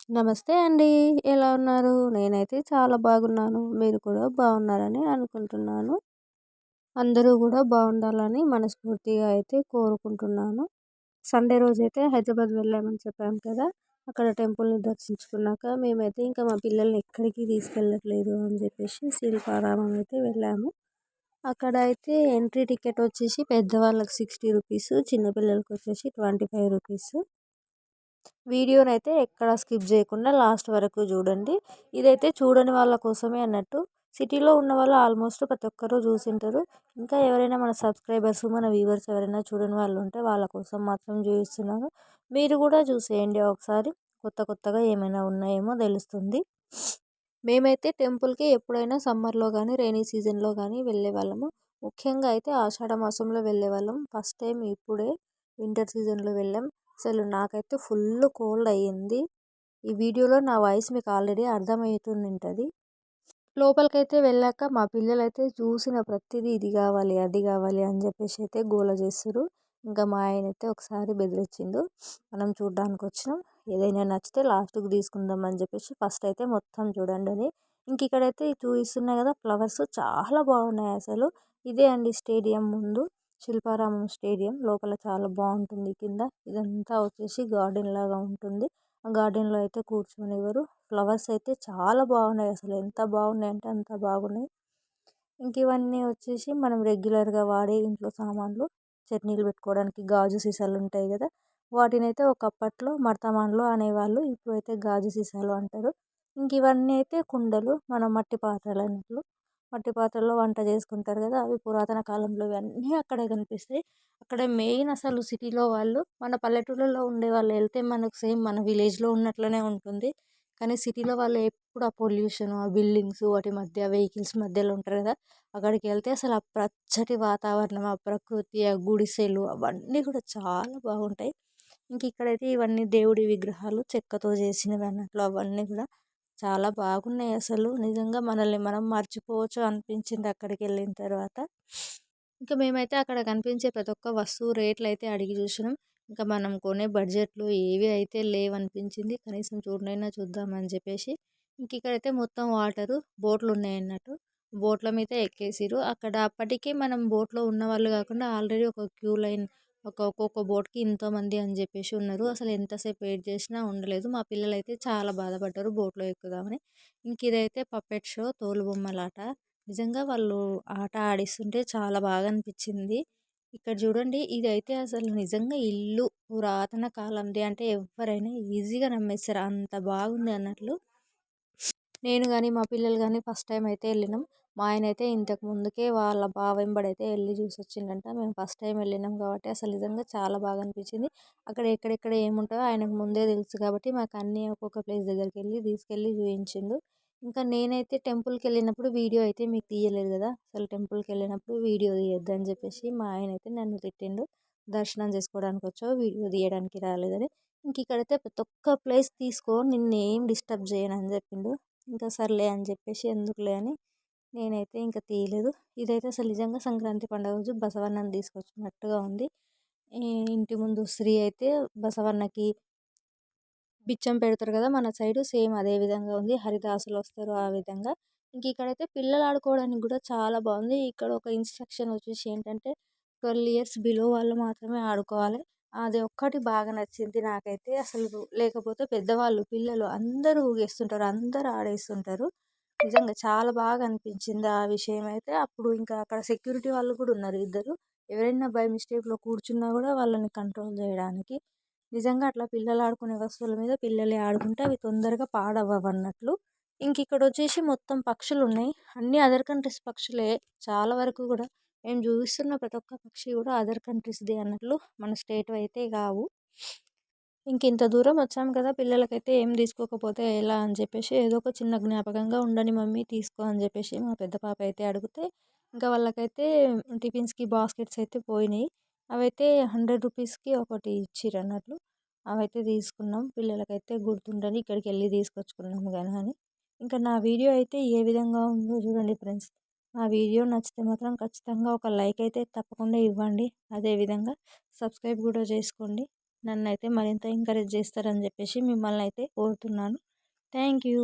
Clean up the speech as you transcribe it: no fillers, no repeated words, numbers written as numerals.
నమస్తే అండి. ఎలా ఉన్నారు? నేనైతే చాలా బాగున్నాను. మీరు కూడా బాగున్నారని అనుకుంటున్నాను. అందరూ గూడా బాగుండాలని మనస్ఫూర్తిగా అయితే కోరుకుంటున్నాను. సండే రోజైతే హైదరాబాద్ వెళ్ళామని చెప్పాను కదా! అక్కడ టెంపుల్‌ని దర్శించుకున్నాక మేమైతే ఇంకా మా పిల్లల్ని ఎక్కడికి తీసుకెళ్ళట్లేదు అని చెప్పేసి శిల్పారామం అయితే వెళ్ళాము. అక్కడ అయితే ఎంట్రీ టికెట్ వచ్చేసి పెద్దవాళ్ళకి రూ. 60, చిన్న పిల్లలకొచ్చేసి రూ. 25. వీడియోనైతే ఎక్కడ స్కిప్ చేయకుండా లాస్ట్ వరకు చూడండి. ఇదైతే చూడని వాళ్ళ కోసమే అన్నట్టు. సిటీలో ఉన్న వాళ్ళు ఆల్మోస్ట్ ప్రతి ఒక్కరు చూసింటారు. ఇంకా ఎవరైనా మన సబ్స్క్రైబర్స్, మన వ్యూవర్స్ ఎవరైనా చూడని వాళ్ళు ఉంటే వాళ్ళ కోసం మాత్రం చూపిస్తున్నాను. మీరు కూడా చూసేయండి ఒకసారి. కొత్త కొత్తగా ఏమైనా ఉన్నాయేమో తెలుస్తుంది. మేమైతే టెంపుల్‌కి ఎప్పుడైనా సమ్మర్‌లో గానీ, రెయినీ సీజన్‌లో గానీ వెళ్ళేవాళ్ళము. ముఖ్యంగా అయితే ఆషాఢ మాసంలో వెళ్ళేవాళ్ళం. ఫస్ట్ టైం ఇప్పుడే వింటర్ సీజన్‌లో వెళ్ళాం. అసలు నాకైతే ఫుల్ కోల్డ్ అయ్యింది. ఈ వీడియోలో నా వాయిస్ మీకు ఆల్రెడీ అర్థమవుతుండింటది. లోపలికైతే వెళ్ళాక మా పిల్లలైతే చూసిన ప్రతిదీ ఇది కావాలి, అది కావాలి అని చెప్పేసి అయితే గోల చేస్తుర్రు. ఇంకా మా ఆయనైతే ఒకసారి బెదిరించిండు. మనం చూడ్డానికి వచ్చినాం, ఏదైనా నచ్చితే లాస్ట్‌కి తీసుకుందాం అని చెప్పేసి ఫస్ట్ అయితే మొత్తం చూడండి అని. ఇంక ఇక్కడైతే చూపిస్తున్నా కదా ఫ్లవర్స్ చాలా బాగున్నాయి అసలు. ఇదే అండి స్టేడియం ముందు. శిల్పారామం స్టేడియం లోపల చాలా బాగుంటుంది. కింద ఇదంతా వచ్చేసి గార్డెన్ లాగా ఉంటుంది. ఆ గార్డెన్‌లో అయితే కూర్చొనివ్వరు. ఫ్లవర్స్ అయితే చాలా బాగున్నాయి అసలు. ఎంత బాగున్నాయి అంటే అంత బాగున్నాయి. ఇంక ఇవన్నీ వచ్చేసి మనం రెగ్యులర్‌గా వాడే ఇంట్లో సామాన్లు. చట్నీలు పెట్టుకోవడానికి గాజు సీసాలు ఉంటాయి కదా! వాటినైతే ఒకప్పట్లో మడతమాన్లు అనేవాళ్ళు. ఇప్పుడైతే గాజు సీసాలు అంటారు. ఇంక ఇవన్నీ అయితే కుండలు, మన మట్టి పాత్రలు అన్నట్లు. మట్టి పాత్రల్లో వంట చేసుకుంటారు కదా! అవి పురాతన కాలంలో ఇవన్నీ అక్కడే కనిపిస్తాయి. అక్కడ మెయిన్ అసలు సిటీలో వాళ్ళు మన పల్లెటూళ్ళలో ఉండేవాళ్ళు వెళ్తే మనకు సేమ్ మన విలేజ్‌లో ఉన్నట్లనే ఉంటుంది. కానీ సిటీలో వాళ్ళు ఎప్పుడు ఆ పొల్యూషన్, ఆ బిల్డింగ్స్ వాటి మధ్య వెహికల్స్ మధ్యలో ఉంటారు కదా! అక్కడికి వెళ్తే అసలు ఆ పచ్చటి వాతావరణం, ఆ ప్రకృతి, ఆ గుడిసెలు అవన్నీ కూడా చాలా బాగుంటాయి. ఇంక ఇక్కడైతే ఇవన్నీ దేవుడి విగ్రహాలు చెక్కతో చేసినవి అన్నట్లు అవన్నీ కూడా చాలా బాగున్నాయి అసలు. నిజంగా మనల్ని మనం మర్చిపోవచ్చు అనిపించింది అక్కడికి వెళ్ళిన తర్వాత. ఇంకా మేమైతే అక్కడ కనిపించే ప్రతి ఒక్క వస్తువు రేట్లయితే అడిగి చూసినాం. ఇంకా మనం కొనే బడ్జెట్‌లో ఏవి అయితే లేవనిపించింది. కనీసం చూడనైనా చూద్దామని చెప్పేసి. ఇంక ఇక్కడైతే మొత్తం వాటరు, బోట్లున్నాయన్నట్టు. బోట్ల మీద ఎక్కేసిర్రు. అక్కడ అప్పటికే మనం బోట్‌లో ఉన్నవాళ్ళు కాకుండా ఆల్రెడీ ఒక క్యూ లైన్ ఒక్కొక్క బోట్‌కి ఇంతమంది అని చెప్పేసి ఉన్నారు. అసలు ఎంతసేపు వెయిట్ చేసినా ఉండలేదు. మా పిల్లలైతే చాలా బాధపడ్డారు బోట్‌లో ఎక్కుదామని. ఇంక ఇదైతే పప్పెట్ షో తోలుబొమ్మలాట. నిజంగా వాళ్ళు ఆట ఆడిస్తుంటే చాలా బాగా అనిపించింది. ఇక్కడ చూడండి ఇదైతే అసలు నిజంగా ఇల్లు పురాతన కాలంది అంటే ఎవ్వరైనా ఈజీగా నమ్మేస్తారు. అంత బాగుంది అన్నట్లు. నేను గాని, మా పిల్లలు గాని ఫస్ట్ టైమ్ అయితే ఎళ్ళినాం. మా ఆయనైతే ఇంతకు ముందుకే వాళ్ళ బావ వెంబడైతే ఎళ్లి చూసొచ్చిండంట. మేము ఫస్ట్ టైమ్ ఎళ్ళినాం కాబట్టి అసలు నిజంగా చాలా బాగా అనిపించింది. అక్కడ ఎక్కడెక్కడ ఏముంటాయో ఆయనకు ముందే తెలుసు కాబట్టి మాకు అన్నీ ఒక్కొక్క ప్లేస్ దగ్గరికెళ్ళి తీసుకెళ్ళి చూయించిండు. ఇంకా నేనైతే టెంపుల్‌కెళ్ళినప్పుడు వీడియో అయితే మీకు తీయలేదు కదా! అసలు టెంపుల్‌కెళ్ళినప్పుడు వీడియో తీయొద్దని చెప్పేసి మా ఆయనైతే నన్ను తిట్టిండు. దర్శనం చేసుకోవడానికి వచ్చావు వీడియో తీయడానికి రాలేదని. ఇంక ఇక్కడైతే ప్రతి ఒక్క ప్లేస్ తీసుకో నిన్నేం డిస్టర్బ్ చేయనని చెప్పిండు. ఇంకా సర్లే అని చెప్పేసి ఎందుకులే అని నేనైతే ఇంక తీయలేదు. ఇదైతే అసలు నిజంగా సంక్రాంతి పండుగ రోజు బసవన్నని తీసుకొచ్చినట్టుగా ఉంది. ఈ ఇంటి ముందు స్త్రీ అయితే బసవన్నకి బిచ్చం పెడతారు కదా! మన సైడు సేమ్ అదే విధంగా ఉంది. హరిదాసులొస్తారు ఆ విధంగా. ఇంక ఇక్కడైతే పిల్లలు ఆడుకోవడానికి కూడా చాలా బాగుంది. ఇక్కడ ఒక ఇన్‌స్ట్రక్షన్ వచ్చేసి ఏంటంటే 12 ఇయర్స్ బిలో వాళ్ళు మాత్రమే ఆడుకోవాలి. అది ఒక్కటి బాగా నచ్చింది నాకైతే. అసలు లేకపోతే పెద్దవాళ్ళు, పిల్లలు అందరూ ఊగేస్తుంటారు. అందరూ ఆడేస్తుంటారు. నిజంగా చాలా బాగా అనిపించింది ఆ విషయం అయితే. అప్పుడు ఇంకా అక్కడ సెక్యూరిటీ వాళ్ళు కూడా ఉన్నారు ఇద్దరు. ఎవరైనా బై మిస్టేక్‌లో కూర్చున్నా కూడా వాళ్ళని కంట్రోల్ చేయడానికి. నిజంగా అట్లా పిల్లలు ఆడుకునే వస్తువుల మీద పిల్లలే ఆడుకుంటే అవి తొందరగా పాడవ్వవన్నట్లు. ఇంకిక్కడొచ్చేసి మొత్తం పక్షులున్నాయి. అన్నీ అదర్ కంట్రీస్ పక్షులే. చాలా వరకు గూడా మేము చూపిస్తున్న ప్రతి ఒక్క పక్షి గూడా అదర్ కంట్రీస్‌దే అన్నట్లు. మన స్టేట్‌వయితే గావు. ఇంకింత దూరం వచ్చాం కదా! పిల్లలకైతే ఏం తీసుకోకపోతే ఎలా అని చెప్పేసి ఏదో ఒక చిన్న జ్ఞాపకంగా ఉండని మమ్మీ తీసుకో అని చెప్పేసి మా పెద్ద పాప అయితే అడిగితే, ఇంకా వాళ్ళకైతే టిఫిన్స్‌కి బాస్కెట్స్ అయితే పోయినాయి. అవైతే రూ. 100కి ఒకటి ఇచ్చిర్రన్నట్లు. అవైతే తీసుకున్నాం. పిల్లలకైతే గుర్తుండని ఇక్కడికెళ్ళి తీసుకొచ్చుకున్నాం గదా అని. ఇంకా నా వీడియో అయితే ఏ విధంగా ఉందో చూడండి ఫ్రెండ్స్. నా వీడియో నచ్చితే మాత్రం ఖచ్చితంగా ఒక లైక్ అయితే తప్పకుండా ఇవ్వండి. అదేవిధంగా సబ్స్క్రైబ్ కూడా చేసుకోండి. నన్నైతే మరింత ఎంకరేజ్ చేస్తారని చెప్పేసి మిమ్మల్ని అయితే కోరుతున్నాను. Thank you.